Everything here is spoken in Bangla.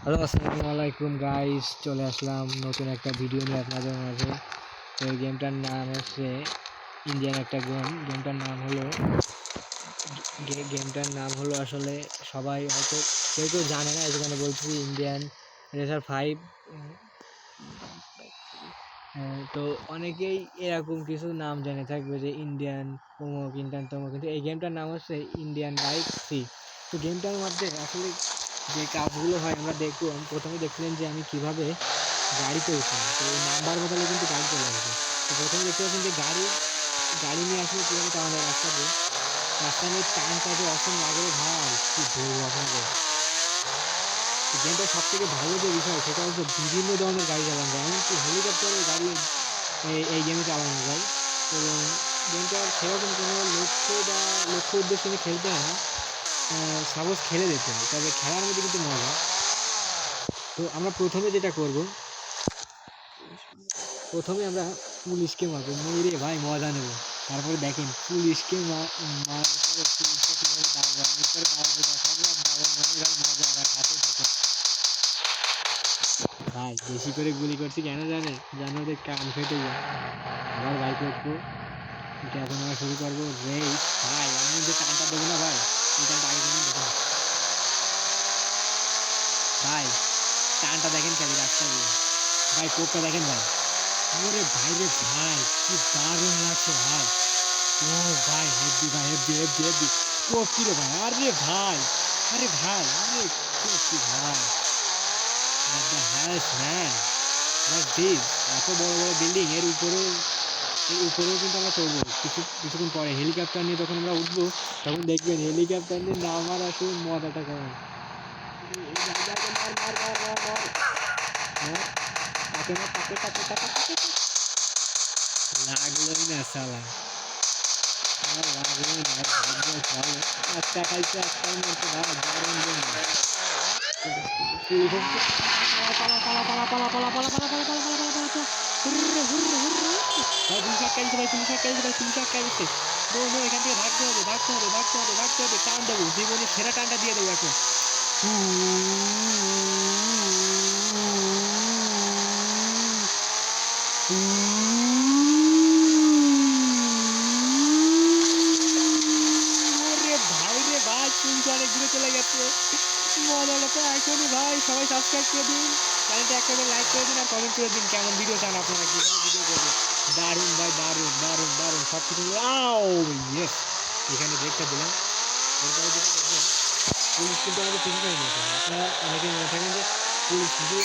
হ্যালো, আসসালামু আলাইকুম গাইস। চলে আসলাম নতুন একটা ভিডিও নিয়ে আপনাদের মাঝে। তো এই গেমটার নাম হচ্ছে ইন্ডিয়ান একটা গেমটার নাম হলো আসলে সবাই হয়তো কেউ কেউ জানে না, এই জন্য বলছি ইন্ডিয়ান রেসার 5। তো অনেকেই এরকম কিছু নাম জেনে থাকবে যে ইন্ডিয়ান অমুক, ইন্ডিয়ান তমুক, কিন্তু এই গেমটার নাম হচ্ছে ইন্ডিয়ান বাইক সি। তো গেমটার মধ্যে আসলে যে কাজগুলো হয় আমরা দেখবো। আমি প্রথমে দেখছিলাম যে আমি কীভাবে গাড়িতে উঠলাম, তো এই নাম্বার বদলে কিন্তু গাড়ি চলে আসবে। তো প্রথমে দেখতে পাচ্ছেন যে গাড়ি গাড়ি নিয়ে আসলে কীভাবে চালানো যায় রাস্তা নিয়ে টাইমটা যে অসম লাগে রে ভাই, কী বলবো আপনাকে। গেমটার সব থেকে ভালো যে বিষয় সেটা হচ্ছে বিভিন্ন ধরনের গাড়ি চালানো যায়, এমনকি হেলিকপ্টারের গাড়ি এই গেমে চালানো যায়। এবং গেমটার সেরকম কোনো লক্ষ্য উদ্দেশ্য নিয়ে খেলতে হয় না, সাপোজ খেলে যেতে হয়, তবে খেলার মধ্যে কিন্তু মজা। তো আমরা প্রথমে যেটা করব, প্রথমে আমরা পুলিশকে মারবো, মেরে ভাই মজা নেব। তারপরে দেখেন পুলিশকে মারার পরে পুলিশটা কীভাবে দাঁড়াবো, এরপরে দাঁড়াবো দেখাবো আর দাঁড়াবো মানে ভাই মজা। আবার সাথে থাকে ভাই বেশি করে গুলি করছি কেন জানো ওদের কান ফেটে যায়। আবার বাইক উঠবো, এটা এখন আমরা শুরু করবো রেস। ভাই আমি যে টানটা দেবো না ভাই, এই টানটা আগে দেখুন দেখুন ভাই, টানটা দেখেন খালি রাস্তা দিয়ে। ভাই কোপটা দেখেন ভাই, ওরে ভাই রে ভাই, কি দারুণ লাগছে ভাই। ও ভাই হেব্বি ভাই, হেব্বি হেব্বি হেব্বি। কোপ কি রে ভাই, আরে ভাই, আরে ভাই, আরে কোপ কি ভাই, what the hell man, what this? এত বড় বড় বিল্ডিং এর উপরেও কিন্তু আমরা চলবো কিছুক্ষণ পরে। হেলিকপ্টার নিয়ে যখন আমরা উঠবো তখন দেখবেন হেলিকপ্টার নিয়ে নামার আসলে মজাটা কেমন। লাগলোই না সালা, আমার লাগলোই না, ভাগ্য ভালো। একটা খাইছে, একটাই মরছে ভাই, দারুণ জন্য। পালা পালা পালা পালা পালা পালা পালা পালা পালা পালা পালা পালা, হুররে হুররে হুররে। ভাই পুলিশ আটকে দিচ্ছে, ভাই পুলিশ আটকে দিচ্ছে, ভাই পুলিশ আটকে দিচ্ছে। নো নো, এখান থেকে ভাগতে হবে, ভাগতে হবে, ভাগতে হবে, ভাগতে হবে। টান দেবো, জীবনের সেরা টানটা দিয়ে দেবো এখন। ওরে ভাই রে ভাই, পুলিশ অনেক দূরে চলে গেছে। মজাটা তো এখনই ভাই। সবাই সাবস্ক্রাইব করে দিন, চ্যানেলটা একটা করে লাইক করে দিন আর কমেন্ট করে দিন কেমন ভিডিও চান আপনারা, কীভাবে ভিডিও করবো। দারুণ ভাই, দারুণ দারুণ দারুণ সব কিছু। আও ইয়েস, এখানে ব্রেকটা দিলাম। এরপরে যেটা দেখবেন, পুলিশ কিন্তু আমাদের পিছনে নিয়েছে। আপনারা অনেকেই মনে থাকেন যে পুলিশ শুধু